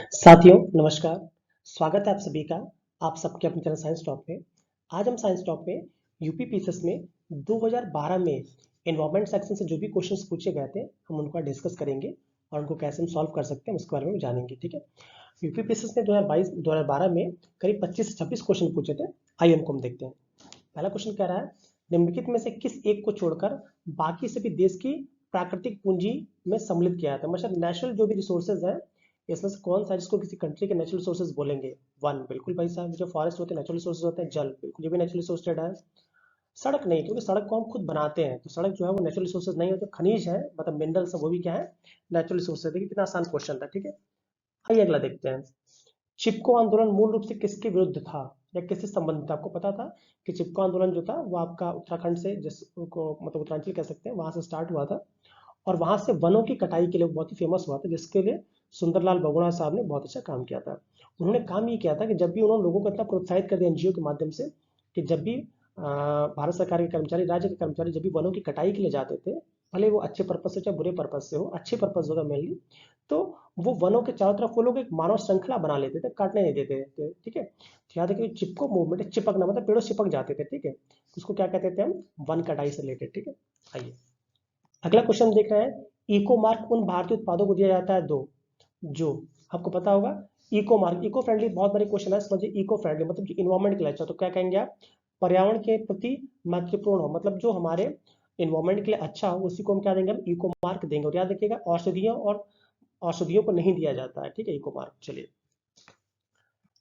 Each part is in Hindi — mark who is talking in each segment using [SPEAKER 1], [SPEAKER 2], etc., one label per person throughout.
[SPEAKER 1] साथियों नमस्कार। स्वागत है आप सभी का आप सबके अपने चैनल साइंस टॉप में। आज हम साइंस टॉप में यूपी पीसीएस में 2012 में एनवायरमेंट सेक्शन से जो भी क्वेश्चंस पूछे गए थे हम उनको डिस्कस करेंगे और उनको कैसे हम सॉल्व कर सकते हैं उसके बारे में जानेंगे। ठीक है, यूपी पीसीएस ने 2012 में करीब 25 से 26 क्वेश्चन पूछे थे। आइए उनको हम देखते हैं। पहला क्वेश्चन कह रहा है, निम्नलिखित में से किस एक को छोड़कर बाकी सभी देश की प्राकृतिक पूंजी में सम्मिलित किया जाता है। मतलब नेचुरल जो भी रिसोर्सेज है इसमें से कौन सा जिसको किसी कंट्री के नेचुरल रिसोर्सेज बोलेंगे। वन, बिल्कुल भाई साहब, जो फॉरेस्ट होते हैं नेचुरल रिसोर्सेज होते हैं। जल, बिल्कुल ये भी नेचुरल रिसोर्सेड है। सड़क नहीं, क्योंकि सड़क को हम खुद बनाते हैं, तो सड़क जो है वो नेचुरल रिसोर्सेज नहीं है। जो खनिज है मतलब मिनरल्स वो भी क्या है, नेचुरल रिसोर्सेज। देखिए कितना आसान क्वेश्चन था। ठीक है, आइए अगला देखते हैं। चिपको आंदोलन मूल रूप से किसके विरुद्ध था या किससे संबंधित था। आपको पता था कि चिपको आंदोलन जो था वो आपका उत्तराखंड से, जिसको मतलब उत्तरांचल कह सकते हैं, वहां से स्टार्ट हुआ था और वहां से वनों की कटाई के लिए बहुत ही फेमस हुआ था, जिसके लिए सुंदरलाल बहुगुणा साहब ने बहुत अच्छा काम किया था। उन्होंने काम ये किया था कि जब भी उन्होंने लोगों को इतना प्रोत्साहित कर दिया एनजीओ के माध्यम से कि जब भी भारत सरकार के कर्मचारी, राज्य के कर्मचारी जब भी वनों की कटाई के लिए जाते थे, भले वो अच्छे पर्पज से चाहे बुरे पर्पज से हो, अच्छे पर्पज होगा मेनली, तो वो वनों के चारों तरफ वो लोग एक मानव श्रृंखला बना लेते थे, काटने नहीं देते थे। ठीक है, तो याद रखिए चिपको मूवमेंट, चिपकना मतलब पेड़ों चिपक जाते थे। ठीक है, उसको क्या कहते थे हम, वन कटाई से रिलेटेड। ठीक है, आइए अगला क्वेश्चन देख रहे हैं। इको मार्क उन भारतीय उत्पादों को दिया जाता है दो, जो आपको पता होगा। इको मार्क, इको फ्रेंडली, बहुत बड़ी क्वेश्चन है, समझिए। इको फ्रेंडली मतलब जो इन्वायरमेंट के लिए अच्छा, तो क्या कहेंगे आप, पर्यावरण के प्रति महत्वपूर्ण हो, मतलब जो हमारे इन्वायरमेंट के लिए अच्छा हो उसी को हम क्या देंगे, हम इको मार्क देंगे। और याद रखिएगा औषधियों को नहीं दिया जाता है। ठीक है, इको मार्क। चलिए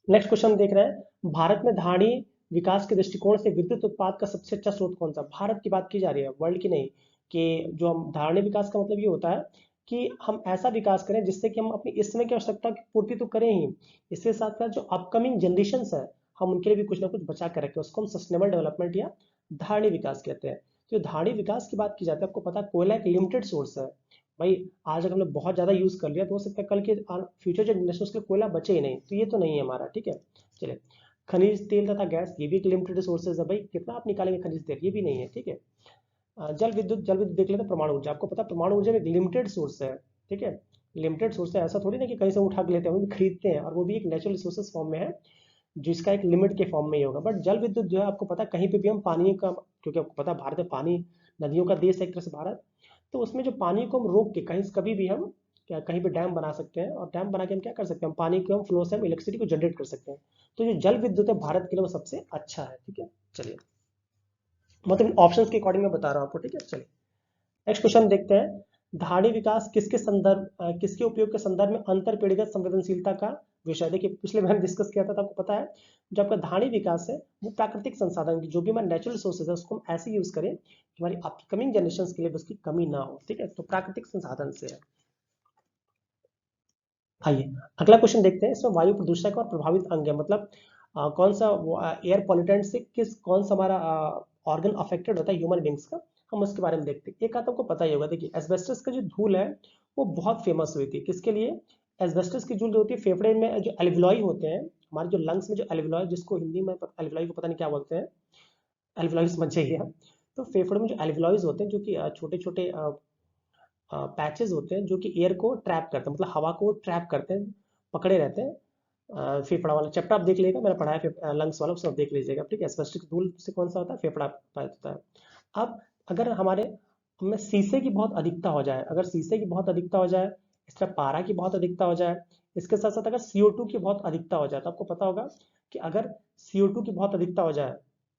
[SPEAKER 1] नेक्स्ट क्वेश्चन देख रहे हैं। भारत में धाड़ी विकास के दृष्टिकोण से विद्युत उत्पाद का सबसे अच्छा स्रोत कौन सा। भारत की बात की जा रही है, वर्ल्ड की नहीं। कि जो हम धारणी विकास का मतलब ये होता है कि हम ऐसा विकास करें जिससे कि हम अपनी इस समय की आवश्यकता की पूर्ति तो करें ही, इसके साथ साथ जो अपकमिंग जनरेशन है हम उनके लिए भी कुछ ना कुछ बचा कर रखें, उसको हम सस्टेनेबल डेवलपमेंट या धारणी विकास कहते हैं। तो धारणी विकास की बात की जाती है, आपको पता है कोयला एक लिमिटेड सोर्स है भाई। आज अगर हमने बहुत ज्यादा यूज कर लिया तो हो सकता है कल के फ्यूचर जनरेशन के कोयला बचे ही नहीं, तो ये तो नहीं है हमारा। ठीक है, चलिए खनिज तेल तथा गैस, ये भी एक लिमिटेड रिसोर्सेज है भाई, कितना आप निकालेंगे खनिज तेल, ये भी नहीं है। ठीक है, जल विद्युत देख लेते हैं। परमाणु ऊर्जा, आपको पता है परमाणु ऊर्जा में एक लिमिटेड सोर्स है। ठीक है, लिमिटेड सोर्स है, ऐसा थोड़ी ना कि कहीं से उठा के लेते हैं, हम भी खरीदते हैं, और वो भी एक नेचुरल रिसोर्सेज फॉर्म में है, जिसका एक लिमिट के फॉर्म में ही होगा। बट जल विद्युत जो है आपको पता है कहीं पे भी हम पानी का, क्योंकि आपको पता है भारत में पानी, नदियों का देश है एक तरह से भारत, तो उसमें जो पानी को हम रोक के कहीं से कभी भी हम क्या कहीं पे डैम बना सकते हैं, और डैम बना के हम क्या कर सकते हैं, हम पानी को हम फ्लो से हम इलेक्ट्रिसिटी को जनरेट कर सकते हैं। तो जो जल विद्युत है भारत के लिए वो सबसे अच्छा है। ठीक है, चलिए मतलब ऑप्शंस के अकॉर्डिंग मैं बता रहा हूँ आपको। ठीक है, चलिए नेक्स्ट क्वेश्चन देखते हैं। धारणी विकास किसके उपयोग के संदर्भ में अंतर पीढ़ीगत संवेदनशीलता का विषय। देखिए पिछले मैंने डिस्कस किया था, तो आपको पता है जो आपका धारणी विकास है वो प्राकृतिक संसाधन की, जो भी हमारे नेचुरल रिसोर्सेज है उसको हम ऐसे यूज करें कि हमारी अपकमिंग जनरेशन के लिए उसकी कमी ना हो। ठीक है, तो प्राकृतिक संसाधन से है। आइए अगला क्वेश्चन देखते हैं। इसमें वायु प्रदूषक और प्रभावित अंग है, मतलब कौन सा एयर पॉल्यूटेंट से कौन सा हमारा ऑर्गन अफेक्टेड होता है ह्यूमन बींग्स का, हम उसके बारे में देखते हैं। एक आता आपको पता ही होगा, देखिए एस्बेस्टस का जो धूल है वो बहुत फेमस हुई थी, किसके लिए। एस्बेस्टस की धूल जो होती है फेफड़े में जो एल्वियोलाई होते हैं, हमारे जो लंग्स में जो एल्वियोलाई, जिसको हिंदी में एल्वियोलाई को पता नहीं क्या बोलते हैं, एल्वियोलाई समझ जाइए आप। तो फेफड़े में जो एल्वियोलाइज होते हैं, जो कि छोटे छोटे पैचेस होते हैं जो कि एयर को ट्रैप करते हैं, मतलब हवा को ट्रैप करते हैं, पकड़े रहते हैं। फेफड़ा वाला चैप्टर आप देख लीजिएगा, मैंने पढ़ा है लंग्स वाला, उसको आप देख लीजिएगा। ठीक है, स्पेसिफिक धूल से कौन सा होता है, फेफड़ा प्रभावित होता है। अब अगर हमारे में शीशे की बहुत अधिकता हो जाए, अगर शीशे की बहुत अधिकता हो जाए, इस तरह पारा की बहुत अधिकता हो जाए, इसके साथ साथ अगर CO2 की बहुत अधिकता हो जाए, तो आपको पता होगा कि अगर CO2 की बहुत अधिकता हो जाए,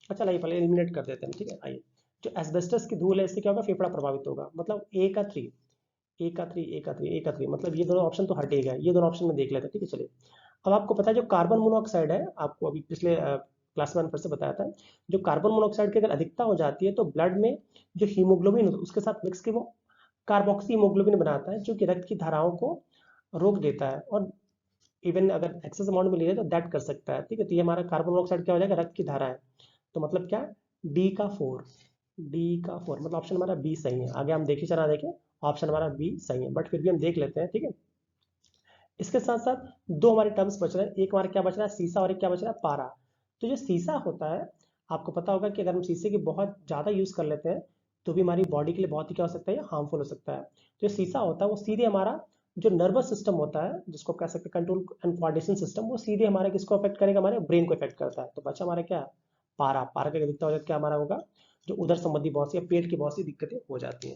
[SPEAKER 1] अच्छा लाइए पहले एलिमिनेट कर देते हैं। ठीक है, आइए जो एस्बेस्टस की धूल है इससे क्या होगा, फेफड़ा प्रभावित होगा, मतलब ए का थ्री मतलब ये दोनों ऑप्शन तो हट ही गए, ये दोनों ऑप्शन में देख लेते हैं। ठीक है, चलिए अब आपको पता है जो कार्बन मोनोऑक्साइड है, आपको अभी पिछले क्लास में फिर से बताया था, जो कार्बन मोनोऑक्साइड की अगर अधिकता हो जाती है तो ब्लड में जो हीमोग्लोबिन उसके साथ मिक्स के वो कार्बोक्सी हीमोग्लोबिन बनाता है, जो कि रक्त की धाराओं को रोक देता है, और इवन अगर एक्सेस अमाउंट में लिए तो दैट कर सकता है। ठीक है, तो ये हमारा कार्बन मोनोऑक्साइड क्या हो जाएगा, रक्त की धारा है, तो मतलब क्या, डी का फोर मतलब ऑप्शन हमारा बी सही है। आगे हम देखिए, चला देखें, ऑप्शन हमारा बी सही है, बट फिर भी हम देख लेते हैं। ठीक है, इसके साथ साथ दो हमारे टर्म्स बच रहे हैं, एक हमारा क्या बच रहा है, शीशा, और एक क्या बच रहा है, पारा। तो जो शीशा होता है, आपको पता होगा कि अगर हम शीशे की बहुत ज़्यादा यूज़ कर लेते हैं तो भी हमारी बॉडी के लिए बहुत ही क्या हो सकता है, हार्मफुल हो सकता है। तो जो शीशा होता है वो सीधे हमारा जो नर्वस सिस्टम होता है, जिसको कह सकते हैं कंट्रोल एंड कोऑर्डिनेशन सिस्टम, वो सीधे हमारे किसको अफेक्ट करेगा, हमारे ब्रेन को इफेक्ट करता है। तो बच्चा हमारा क्या, पारा पारा का दिखता हो जाता, क्या हमारा होगा, जो उधर संबंधी बहुत सी या पेट की बहुत सी दिक्कतें हो जाती हैं।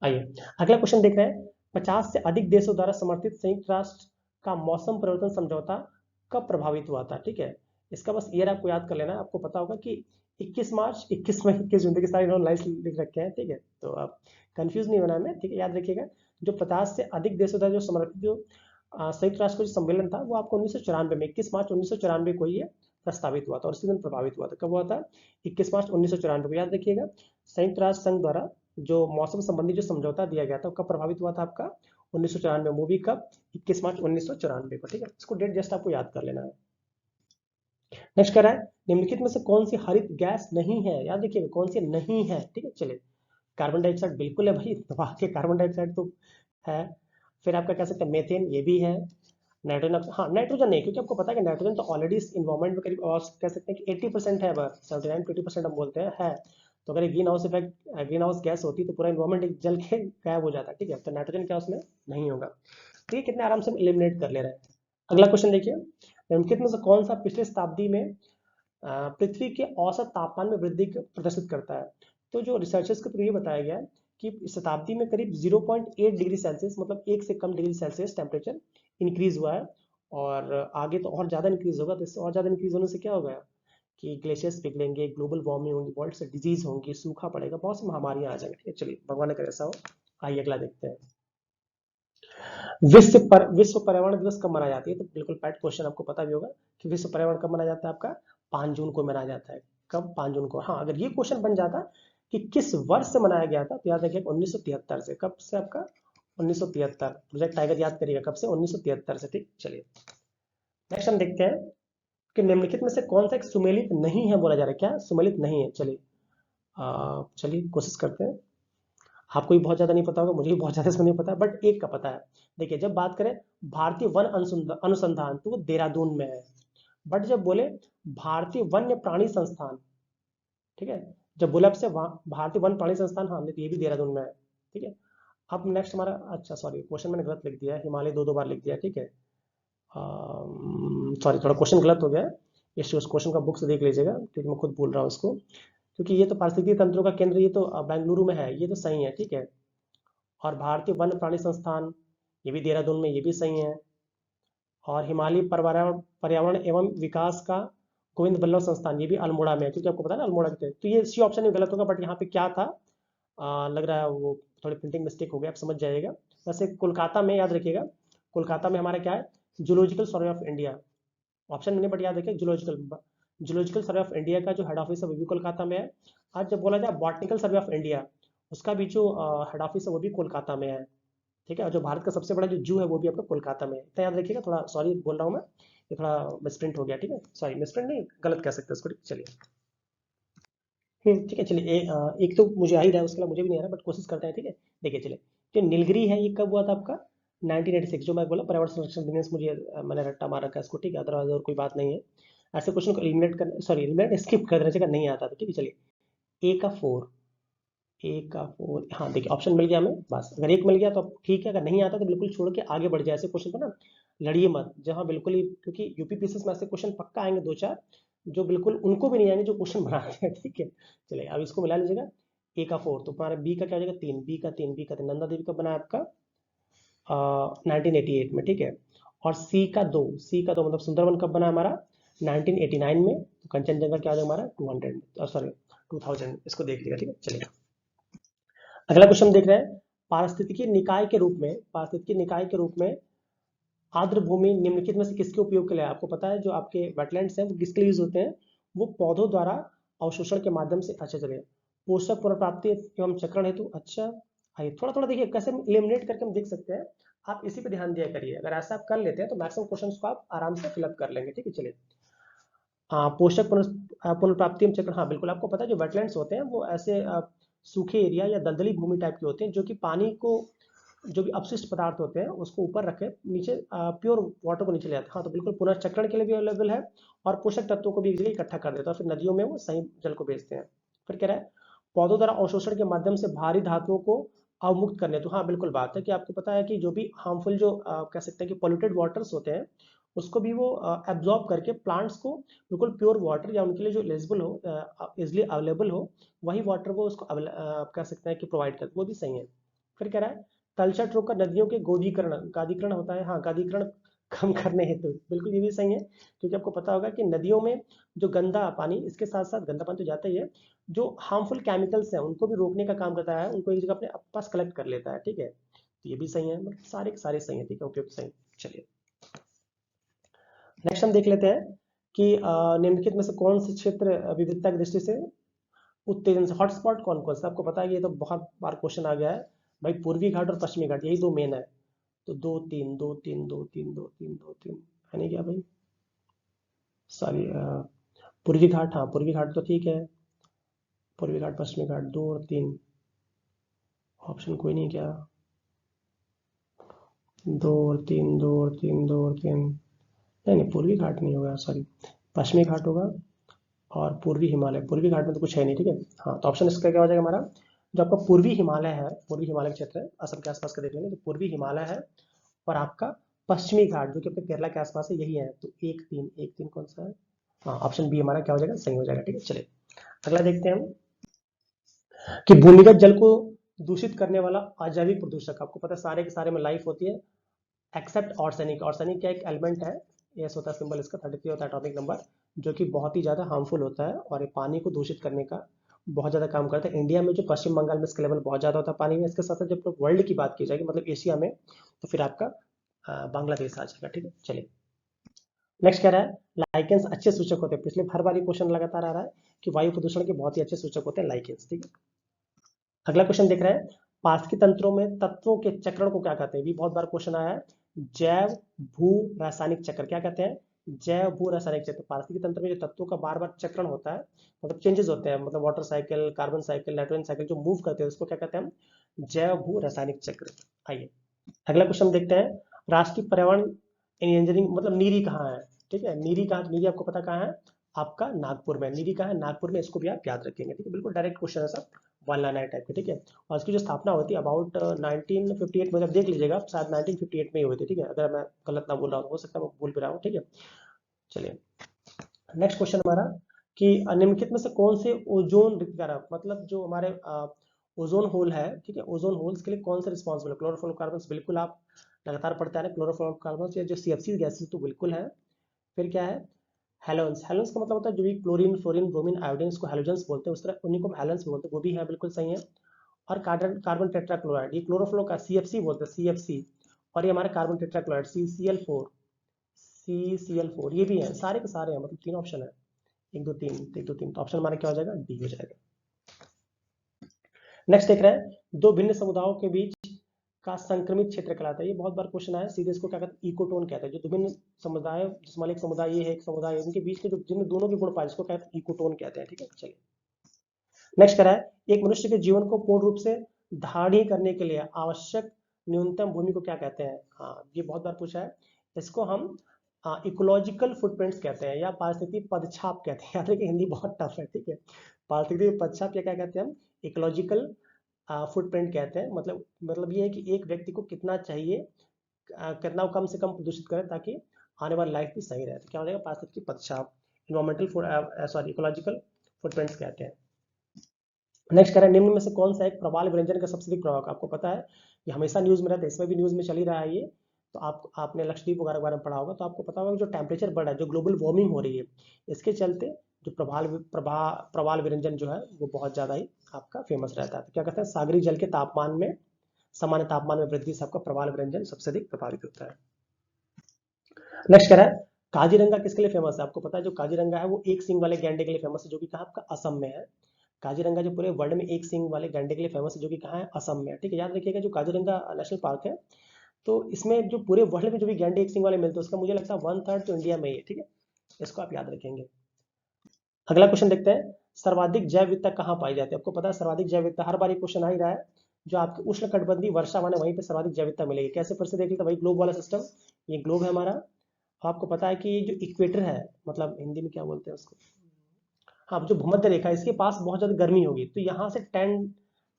[SPEAKER 1] आइए अगला क्वेश्चन देख रहे हैं, 50 से अधिक देशों द्वारा समर्थित संयुक्त राष्ट्र का मौसम परिवर्तन समझौता कब प्रभावित हुआ था। ठीक है, इसका बस ईयर आपको याद कर लेना है। आपको पता होगा कि 21 मार्च, 21 मई, 21 जून के सारे इन्होंने लाइन्स लिख रखे हैं। ठीक है, तो आप कंफ्यूज नहीं होना है, ठीक है, याद रखिएगा। जो 50 से अधिक देशों द्वारा जो समर्थित जो संयुक्त राष्ट्र का जो सम्मेलन था, वो आपको 1994 में 21 मार्च 1994 को ये प्रस्तावित हुआ था और इसी दिन प्रभावित हुआ था। कब हुआ था, 21 मार्च 1994 को, याद रखिएगा। संयुक्त राष्ट्र संघ द्वारा जो मौसम संबंधी जो समझौता दिया गया था, कब प्रभावित हुआ था आपका, 1994 मूवी कब, 21 मार्च 1994 को। ठीक है, इसको डेट जस्ट आपको याद कर लेना है। नेक्स्ट कह रहा है, निम्नलिखित में से कौन सी हरित गैस नहीं है, याद रखिएगा कौन सी नहीं है। ठीक है, चलिए, कार्बन डाइऑक्साइड बिल्कुल है भाई, दबा के कार्बन डाइऑक्साइड तो है। फिर आपका कह सकते हैं मेथेन, ये भी है। नाइट्रोजन, हाँ नाइट्रोजन नहीं, क्योंकि आपको पता है कि नाइट्रोजन तो ऑलरेडी इस इन्वायरमेंट में करीब कह सकते हैं कि 80% है, 79 to 80% हम बोलते हैं है। तो अगर green house effect, green house gas होती तो पूरा इन्वायरमेंट जल के गायब हो जाता। ठीक है, तो नाइट्रोजन क्या उसमें नहीं होगा। ठीक है, कितने आराम से एलिमिनेट कर ले रहे हैं। अगला क्वेश्चन देखिए, निम्नलिखित में से कौन सा पिछले शताब्दी में पृथ्वी के औसत तापमान में वृद्धि प्रदर्शित करता है। तो जो रिसर्चर्स के थ्रू ये बताया गया है कि इस शताब्दी में करीब 0.8 डिग्री सेल्सियस, मतलब 1 से कम डिग्री सेल्सियस टेम्परेचर इंक्रीज हुआ है। और आगे तो और ज़्यादा इंक्रीज होगा। तो इससे और ज़्यादा इंक्रीज होने से क्या होगा कि ग्लेशियर्स पिघलेंगे, ग्लोबल वार्मिंग होगी, बहुत से डिजीज होंगी, सूखा पड़ेगा, बहुत सी महामारियां आ जाएंगी। ठीक है, चलिए भगवान ने करे ऐसा हो। आइए अगला देखते हैं, विश्व पर्यावरण दिवस कब मनाया जाती है। तो बिल्कुल पैट क्वेश्चन, आपको पता भी होगा कि विश्व पर्यावरण कब मनाया जाता है आपका, 5 जून को मनाया जाता है। कब, 5 जून को। हाँ, अगर ये क्वेश्चन बन जाता कि किस वर्ष से मनाया गया था, तो याद रखिए 1973 से। कब से आपका, 1973। प्रोजेक्ट टाइगर याद करिएगा कब से, 1973 से। ठीक, चलिए नेक्स्ट हम देखते हैं कि निम्नलिखित में से कौन सा एक सुमेलित नहीं है बोला जा रहा है। क्या सुमेलित नहीं है, चलिए चलिए कोशिश करते हैं। आपको भी बहुत ज्यादा नहीं पता होगा, मुझे भी बहुत ज्यादा इसमें नहीं पता, बट एक का पता है। देखिए, जब बात करें भारतीय वन अनुसंधान, तो वो देहरादून में है। बट जब बोले भारतीय वन्य प्राणी संस्थान, ठीक है, जब बोले आपसे भारतीय वन प्राणी संस्थान, हाँ तो ये भी देहरादून में है। ठीक है, अब नेक्स्ट हमारा, अच्छा सॉरी क्वेश्चन मैंने गलत लिख दिया है, हिमालय दो बार लिख दिया। ठीक है, सॉरी, थोड़ा क्वेश्चन गलत हो गया है। इस क्वेश्चन का बुक से देख लीजिएगा, क्योंकि मैं खुद बोल रहा हूँ इसको, क्योंकि ये तो पारिस्थितिकी तंत्रों का केंद्र, ये तो बेंगलुरु में है, ये तो सही है। ठीक है, और भारतीय वन प्राणी संस्थान ये भी देहरादून में, ये भी सही है। और हिमालय पर्यावरण पर्यावरण एवं विकास का गोविंद बल्लभ संस्थान, ये भी अल्मोड़ा में है, क्योंकि आपको पता है ना अल्मोड़ा के थे। तो ये सी ऑप्शन में गलत होगा, बट यहाँ पे क्या था, लग रहा है वो थोड़ी प्रिंटिंग मिस्टेक हो गया, आप समझ जाइएगा। वैसे कोलकाता में, याद रखिएगा, कोलकाता में हमारा क्या है, zoological survey of India. Option में नहीं, बट याद रखिए zoological, zoological survey of India का जो हेड ऑफिस है वो भी कोलकाता में है। आज जब बोला जाए बॉटनिकल सर्वे ऑफ इंडिया, उसका भी जो हेड ऑफिस है वो भी कोलकाता में है। ठीक है, और जो भारत का सबसे बड़ा जो जू है वो भी आपका कोलकाता में है। इतना याद रखिएगा। थोड़ा सॉरी बोल रहा हूँ मैं, ये थोड़ा मिसप्रिंट हो गया। ठीक है, सॉरी मिसप्रिंट नहीं, गलत कह सकते हैं इसको। चलिए ठीक है, चलिए एक तो मुझे आ ही रहा है, उसके लिए मुझे भी नहीं आ रहा, बट कोशिश करते हैं। ठीक है, देखिए चलिए, जो नीलगिरी है ये कब हुआ था आपका, 1986, जो मैं बोला पर्यावरण संरक्षण दिवस, मुझे मैंने रट्टा मार रखा है इसको। ठीक है, अदरवाइज और कोई बात नहीं है। ऐसे क्वेश्चन को एलिमिनेट कर, सॉरी एलिमिनेट स्किप कर देना चाहिए, नहीं आता था। ठीक है, चलिए, ए का 4, ए का 4, हाँ देखिए ऑप्शन मिल गया हमें, बस अगर एक मिल गया तो ठीक है, अगर नहीं आता तो बिल्कुल छोड़ के आगे बढ़ जाए। ऐसे क्वेश्चन पर ना लड़िए मत, जहाँ बिल्कुल ही, क्योंकि यूपी पीसीएस में ऐसे क्वेश्चन पक्का आएंगे 2-4 जो बिल्कुल उनको भी नहीं आएंगे जो क्वेश्चन बनाते हैं। ठीक है, चलिए अब इसको मिला लीजिएगा। ए का 4, तो हमारा बी का क्या हो जाएगा, 3, बी का 3, नंदा देवी कब बना आपका 1988 में। ठीक है, और सी का 2 मतलब सुंदरवन कब बना हमारा 1989 में। तो कंचनजंगा क्या हो जाएगा हमारा 200, सॉरी 2000, इसको देख लिया। ठीक है, चलिए अगला क्वेश्चन देख रहे हैं, पारिस्थितिकी निकाय के रूप में आर्द्र भूमि निम्नलिखित में से किसके उपयोग के लिए है? आपको पता है जो आपके वेटलैंड्स हैं वो किसके लिए यूज होते हैं, वो पौधों द्वारा अवशोषण के माध्यम से। अच्छा चलिए, पोषक पुनर्प्राप्ति एवं चक्रण हेतु। अच्छा आइए थोड़ा थोड़ा देखिए कैसे एलिमिनेट करके हम देख सकते हैं। आप इसी पे ध्यान दिया करिए, अगर ऐसा आप कर लेते हैं तो मैक्सिमम क्वेश्चंस को आप आराम से फिलअप कर लेंगे। ठीक है, चलिए हाँ, पोषक पुनर्प्राप्ति एवं चक्रण, हाँ बिल्कुल आपको पता है जो वेटलैंड्स होते हैं वो ऐसे सूखे एरिया या दलदली भूमि टाइप के होते हैं, जो कि पानी को, जो भी अपशिष्ट पदार्थ होते हैं उसको ऊपर रखे, नीचे प्योर वाटर को नीचे ले आते हैं। हाँ, तो बिल्कुल पुनर्चक्रण के लिए भी अवेलेबल है, और पोषक तत्वों को भी एक जगह इकट्ठा कर देता है, फिर नदियों में वो सही जल को भेजते हैं। फिर कह रहा है, पौधों द्वारा अवशोषण के माध्यम से भारी धातुओं को अवमुक्त करने। तो हाँ बिल्कुल बात है कि आपको पता है कि जो भी हार्मफुल जो कह सकते हैं कि पोल्यूटेड वाटर्स होते हैं उसको भी वो एब्जॉर्ब करके प्लांट्स को बिल्कुल प्योर वाटर या उनके लिए जो एलिजिबल हो, इजिली अवेलेबल हो, वही वाटर वो उसको कह सकते हैं कि प्रोवाइड करते, वो भी सही है। फिर कह रहा है तलछट रोककर नदियों के गोदीकरण, गादीकरण होता है, हाँ गादीकरण कम करने हेतु, बिल्कुल ये भी सही है। क्योंकि आपको पता होगा कि नदियों में जो गंदा पानी, इसके साथ साथ गंदा पानी तो जाता ही है, जो हार्मफुल केमिकल्स हैं उनको भी रोकने का काम करता है, उनको एक जगह अपने पास कलेक्ट कर लेता है, ठीक है। तो ये भी सही है, मतलब सारे के सारे सही है, ठीक है, उपयुक्त सही। चलिए नेक्स्ट हम देख लेते हैं कि निम्नलिखित में से कौन से क्षेत्र विविधता की दृष्टि से उत्तेजन से, हॉटस्पॉट कौन कौन सा, आपको पता है ये तो बहुत बार क्वेश्चन आ गया है भाई, पूर्वी घाट और पश्चिमी घाट यही दो मेन है। तो 2 3 2 3 2 3 2 3 2 3 है नहीं क्या भाई, सॉरी, पूर्वी घाट, हाँ पूर्वी घाट तो ठीक है, पूर्वी घाट पश्चिमी घाट 2 और 3, ऑप्शन कोई नहीं क्या, 2 और 3 2 और 3 2 और 3, नहीं नहीं पूर्वी घाट नहीं होगा, सॉरी पश्चिमी घाट होगा और पूर्वी हिमालय, पूर्वी घाट में तो कुछ है नहीं, ठीक है। हाँ तो ऑप्शन इसका क्या हो जाएगा हमारा, जो आपका पूर्वी हिमालय है, पूर्वी हिमालय क्षेत्र है, असम के आसपास का देख लेंगे, तो पूर्वी हिमालय है और आपका पश्चिमी घाट जो कि अपने केरला के आसपास है यही है, तो 1 3 कौन सा है, हाँ ऑप्शन बी हमारा क्या हो जाएगा, सही हो जाएगा, ठीक है। चलिए अगला देखते हैं हम कि भूमिगत जल को दूषित करने वाला अजैविक प्रदूषक, आपको पता है सारे के सारे में लाइफ होती है एक्सेप्ट ऑर्सेनिक, ऑर्सेनिक क्या एक एलिमेंट है, एस होता है सिंबल इसका, 33 होता है एटॉमिक नंबर, जो कि बहुत ही ज़्यादा हार्मफुल होता है और ये पानी को दूषित करने का बहुत ज़्यादा काम करता है। इंडिया में जो पश्चिम बंगाल में इसका लेवल बहुत ज़्यादा होता है पानी में, इसके साथ साथ जब वर्ल्ड की बात की जाएगी मतलब एशिया में, तो फिर आपका बांग्लादेश आ जाएगा, ठीक है। चलिए नेक्स्ट कह रहा है लाइकेंस अच्छे सूचक होते हैं, पिछले हर बार क्वेश्चन लगातार आ रहा है कि वायु प्रदूषण के बहुत ही अच्छे सूचक होते हैं लाइकेंस, ठीक है। अगला क्वेश्चन देख रहे हैं पारस्थितिक तंत्रों में तत्वों के चक्रण को क्या कहते हैं, भी बहुत बार क्वेश्चन आया है, जैव भू रासायनिक चक्र क्या कहते हैं, जैव भू रासायनिक चक्र, पारिस्थितिक तंत्र में जो तत्वों का बार बार चक्रण होता है, मतलब चेंजेस होते हैं, मतलब water cycle, carbon cycle, nitrogen cycle जो मूव करते हैं उसको क्या कहते हैं हम, जैव भू रासायनिक चक्र। आइए अगला क्वेश्चन देखते हैं राष्ट्रीय पर्यावरण इंजीनियरिंग मतलब नीरी कहाँ है, ठीक है, नीरी कहाँ, नीरी आपको पता कहाँ है, आपका नागपुर में, नीरी कहाँ है, नागपुर में, इसको भी आप याद रखेंगे, ठीक है, बिल्कुल डायरेक्ट क्वेश्चन है सब, वन लाइनर टाइप के, ठीक है। और इसकी जो स्थापना होती है अबाउट 1958 में, जब देख लीजिएगा आप, शायद 1958 में ही हुई थी, ठीक है, अगर मैं गलत ना बोल रहा हूँ, हो सकता है मैं भूल भी रहा हूँ, ठीक है। चलिए नेक्स्ट क्वेश्चन हमारा कि निम्नलिखित में से कौन से ओजोन रिक्तिकारक, मतलब जो हमारे ओजोन होल है, ठीक है, ओजोन होल्स के लिए कौन से रिस्पॉन्सिबल है, क्लोरोफ्लोरोकार्बन्स बिल्कुल आप लगातार पढ़ते आ रहे हैं, क्लोरोफ्लोरोकार्बन्स या जो सीएफसी गैसेस तो बिल्कुल है। फिर क्या है हेलोन्स, हेलोन्स का मतलब होता है जो भी क्लोरीन फ्लोरीन ब्रोमीन आयोडीन को हेलोजेंस बोलते हैं, उस तरह उन्हीं को हेलोन्स बोलते हैं, वो भी है बिल्कुल सही है। और कार्बन कार्बन टेट्राक्लोराइड, ये क्लोरोफ्लो का सीएफसी बोलते हैं, सीएफसी, और ये हमारे कार्बन टेट्राक्लोराइड CCl4, CCl4 ये भी है, सारे के सारे हैं, मतलब 3 ऑप्शन है, 1 2 3 1 2 3, तो ऑप्शन हमारा क्या हो जाएगा, डी हो जाएगा। नेक्स्ट देख रहे हैं दो भिन्न समुदायों के बीच का संक्रमित क्षेत्र कहलाता है, ये बहुत बार क्वेश्चन आया, सीधे इसको क्या कहते हैं, इकोटोन कहते हैं, जो विभिन्न समुदाय, जिसमें एक समुदाय ये है एक समुदाय है, उनके बीच के जो जिन दोनों के गुण पाए इसको कहते हैं इकोटोन कहते हैं, ठीक है। चलिए नेक्स्ट कह रहा है एक मनुष्य के जीवन को पूर्ण रूप से धारण करने के लिए आवश्यक न्यूनतम भूमि को क्या कहते हैं, हाँ ये बहुत बार पूछा है, इसको हम इकोलॉजिकल फुटप्रिंट्स कहते हैं या पारिस्थितिक पदछाप कहते हैं, याद रखिए हिंदी बहुत टफ है, ठीक है, पारिस्थितिक पदछाप या क्या कहते हैं हम, इकोलॉजिकल फुटप्रिंट कहते हैं, मतलब ये है कि एक व्यक्ति को कितना चाहिए, कितना कम से कम प्रदूषित करें ताकि आने वाली लाइफ भी सही रहे, तो क्या हो जाएगा पारिस्थितिक पदछाप, इन्वायरमेंटल सॉरी इकोलॉजिकल फुटप्रिंट्स कहते हैं। नेक्स्ट कह रहा है निम्न में से कौन सा एक प्रवाल व्यंजन का सबसे अधिक प्रभाव, आपको पता है ये हमेशा न्यूज में रहता है, इसमें भी न्यूज में चल ही रहा है ये, तो आपने लक्षद्वीप वगैरह के बारे में पढ़ा होगा, तो आपको पता होगा जो टेम्परेचर बढ़ रहा है, जो ग्लोबल वार्मिंग हो रही है, इसके चलते जो प्रवाल व्यंजन जो है वो बहुत ज्यादा ही आपका फेमस रहता है, तो क्या कहते हैं सागरी जल के तापमान में, सामान्य तापमान में वृद्धि से आपका प्रवाल व्यंजन सबसे अधिक प्रभावित होता है। नेक्स्ट कह रहा है काजीरंगा किसके लिए फेमस है, आपको पता है जो काजीरंगा है वो एक सिंग वाले गैंडे के लिए फेमस है, जो कि कहाँ आपका असम में है, काजीरंगा जो पूरे वर्ल्ड में एक सिंग वाले गैंडे के लिए फेमस है, जो कि कहाँ है असम में, ठीक है, याद रखिएगा जो काजीरंगा नेशनल पार्क है, तो इसमें जो पूरे वर्ल्ड में जो भी गैंडे एक सिंग वाले मिलते हैं उसका मुझे लगता है 1/3 तो इंडिया में ही है, ठीक है, इसको आप याद रखेंगे। अगला क्वेश्चन देखते हैं सर्वाधिक जैव विविधता कहाँ पाई जाती है, आपको पता है सर्वाधिक जैव विविधता हर बार क्वेश्चन आ ही रहा है, जो आपके उष्ण कटिबंधीय वर्षा माने वहीं पे सर्वाधिक जैव विविधता मिलेगी, कैसे फिर से देख लेते हैं, वही ग्लोब वाला सिस्टम, ये ग्लोब है हमारा, आपको पता है कि जो इक्वेटर है, मतलब हिंदी में क्या बोलते हैं उसको, हाँ जो भूमध्य रेखा इसके पास बहुत ज्यादा गर्मी होगी, तो यहाँ से 10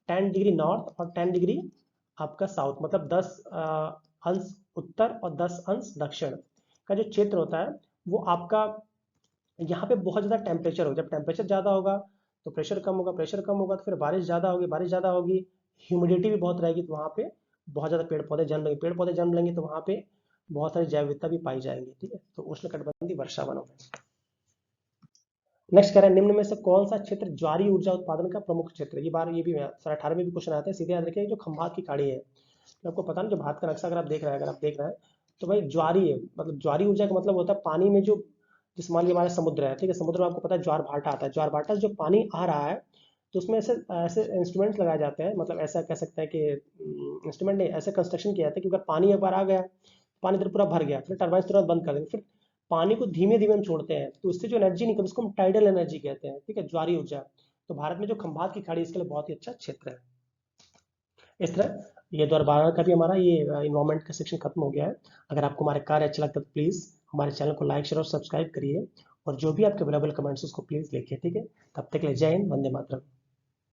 [SPEAKER 1] 10 डिग्री नॉर्थ और 10 डिग्री आपका साउथ, मतलब 10 अंश उत्तर और 10 अंश दक्षिण का जो क्षेत्र होता है वो आपका, यहाँ पे बहुत ज़्यादा टेम्परेचर हो, जब टेम्परेचर ज़्यादा होगा तो प्रेशर कम होगा, प्रेशर कम होगा तो फिर बारिश ज़्यादा होगी, बारिश ज़्यादा होगी, ह्यूमिडिटी भी बहुत रहेगी, तो वहाँ पे बहुत ज़्यादा पेड़ पौधे जन्म लेंगे, पेड़ पौधे जन्म लेंगे तो वहाँ पे बहुत सारी जैव विविधता भी पाई जाएंगी। ठीक है, तो उष्णकटिबंधीय वर्षा वन होगा। नेक्स्ट कह रहा है निम्न में से कौन सा क्षेत्र ज्वारीय ऊर्जा उत्पादन का प्रमुख क्षेत्र है। ये भी 18 में भी क्वेश्चन आते हैं, सीधे याद रखिए जो खंभात की खाड़ी है, तो आपको पता ना, जो भारत का नक्शा अगर आप देख रहे हैं, तो भाई ज्वारीय मतलब ज्वारीय ऊर्जा का मतलब होता है पानी में जो, जिस मान लीजिए हमारा समुद्र है, ठीक है, समुद्र में आपको पता है ज्वार भाटा आता है, ज्वार भाटा से जो पानी आ रहा है तो उसमें ऐसे ऐसे इंस्ट्रूमेंट्स लगाए जाते हैं, मतलब ऐसा कह सकते हैं कि इंस्ट्रूमेंट नहीं, ऐसे कंस्ट्रक्शन किया जाता है कि अगर पानी एक बार आ गया, पानी इधर पूरा भर गया, फिर टरबाइन तुरंत बंद कर देंगे, फिर पानी को धीमे धीमे हम छोड़ते हैं, तो उससे जो एनर्जी निकलती है उसको हम टाइडल एनर्जी कहते हैं। ठीक है, ज्वारीय ऊर्जा। तो भारत में जो खंभात की खाड़ी इसके लिए बहुत ही अच्छा क्षेत्र है। इस तरह ये 2012 का भी हमारा ये इन्वायरमेंट का सेक्शन खत्म हो गया है। अगर आपको हमारे कार्य अच्छा लगता है तो प्लीज़ हमारे चैनल को लाइक शेयर और सब्सक्राइब करिए, और जो भी आपके अवेलेबल कमेंट्स उसको प्लीज़ लिखिए। ठीक है, तब तक के लिए जय हिंद, वंदे मातरम।